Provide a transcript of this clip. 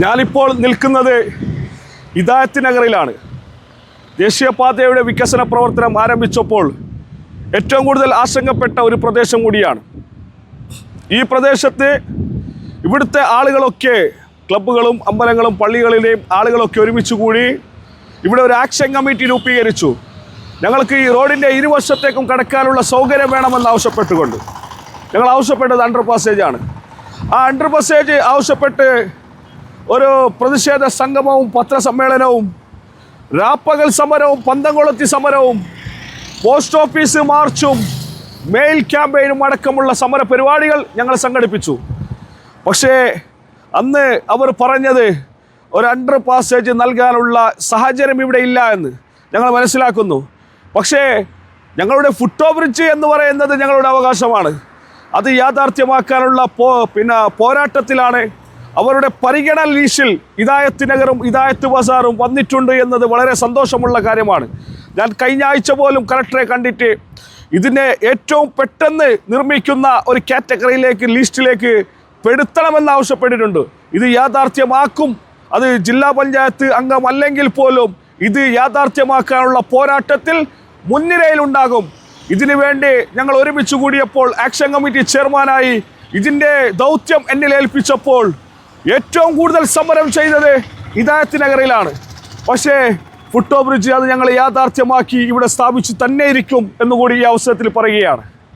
ഞാനിപ്പോൾ നിൽക്കുന്നത് ഹിദായത്ത് നഗറിലാണ്. ദേശീയപാതയുടെ വികസന പ്രവർത്തനം ആരംഭിച്ചപ്പോൾ ഏറ്റവും കൂടുതൽ ആശങ്കപ്പെട്ട ഒരു പ്രദേശം കൂടിയാണ്. ഈ പ്രദേശത്ത് ഇവിടുത്തെ ആളുകളൊക്കെ ക്ലബ്ബുകളും അമ്പലങ്ങളും പള്ളികളിലെയും ആളുകളൊക്കെ ഒരുമിച്ച് കൂടി ഇവിടെ ഒരു ആക്ഷൻ കമ്മിറ്റി രൂപീകരിച്ചു. ഞങ്ങൾക്ക് ഈ റോഡിൻ്റെ ഇരുവശത്തേക്കും കടക്കാനുള്ള സൗകര്യം വേണമെന്ന് ആവശ്യപ്പെട്ടുകൊണ്ട് ഞങ്ങൾ ആവശ്യപ്പെട്ടത് അണ്ടർ പാസേജാണ്. ആ അണ്ടർ പാസേജ് ആവശ്യപ്പെട്ട് ഒരു പ്രതിഷേധ സംഗമവും പത്രസമ്മേളനവും രാപ്പകൽ സമരവും പന്തംകൊളുത്തി സമരവും പോസ്റ്റ് ഓഫീസ് മാർച്ചും മെയിൽ ക്യാമ്പയിനും അടക്കമുള്ള സമര പരിപാടികൾ ഞങ്ങൾ സംഘടിപ്പിച്ചു. പക്ഷേ അന്ന് അവർ പറഞ്ഞത് ഒരു അണ്ടർ പാസേജ് നൽകാനുള്ള സാഹചര്യം ഇവിടെ ഇല്ല എന്ന് ഞങ്ങൾ മനസ്സിലാക്കുന്നു. പക്ഷേ ഞങ്ങളുടെ ഫുട് ഓവർ ബ്രിഡ്ജ് എന്ന് പറയുന്നത് ഞങ്ങളുടെ അവകാശമാണ്. അത് യാഥാർത്ഥ്യമാക്കാനുള്ള പോരാട്ടത്തിലാണ്. അവരുടെ പരിഗണന ലീസ്റ്റിൽ ഹിദായത്ത് നഗറും ഹിദായത്ത് ബസാറും വന്നിട്ടുണ്ട് എന്നത് വളരെ സന്തോഷമുള്ള കാര്യമാണ്. ഞാൻ കഴിഞ്ഞ ആഴ്ച പോലും കലക്ടറെ കണ്ടിട്ട് ഇതിനെ ഏറ്റവും പെട്ടെന്ന് നിർമ്മിക്കുന്ന ഒരു കാറ്റഗറിയിലേക്ക് ലിസ്റ്റിലേക്ക് പെടുത്തണമെന്ന് ആവശ്യപ്പെട്ടിട്ടുണ്ട്. ഇത് യാഥാർത്ഥ്യമാക്കും. അത് ജില്ലാ പഞ്ചായത്ത് അംഗമല്ലെങ്കിൽ പോലും ഇത് യാഥാർത്ഥ്യമാക്കാനുള്ള പോരാട്ടത്തിൽ മുൻനിരയിലുണ്ടാകും. ഇതിനു വേണ്ടി ഞങ്ങൾ ഒരുമിച്ച് കൂടിയപ്പോൾ ആക്ഷൻ കമ്മിറ്റി ചെയർമാനായി ഇതിൻ്റെ ദൗത്യം എന്നിൽ ഏൽപ്പിച്ചപ്പോൾ ഏറ്റവും കൂടുതൽ സമരം ചെയ്തത് ഹിദായത്ത് നഗറിലാണ്. പക്ഷേ ഫുട് ഓവർ ബ്രിഡ്ജ് അത് ഞങ്ങൾ യാഥാർത്ഥ്യമാക്കി ഇവിടെ സ്ഥാപിച്ച് തന്നെ ഇരിക്കും എന്നുകൂടി ഈ അവസരത്തിൽ പറയുകയാണ്.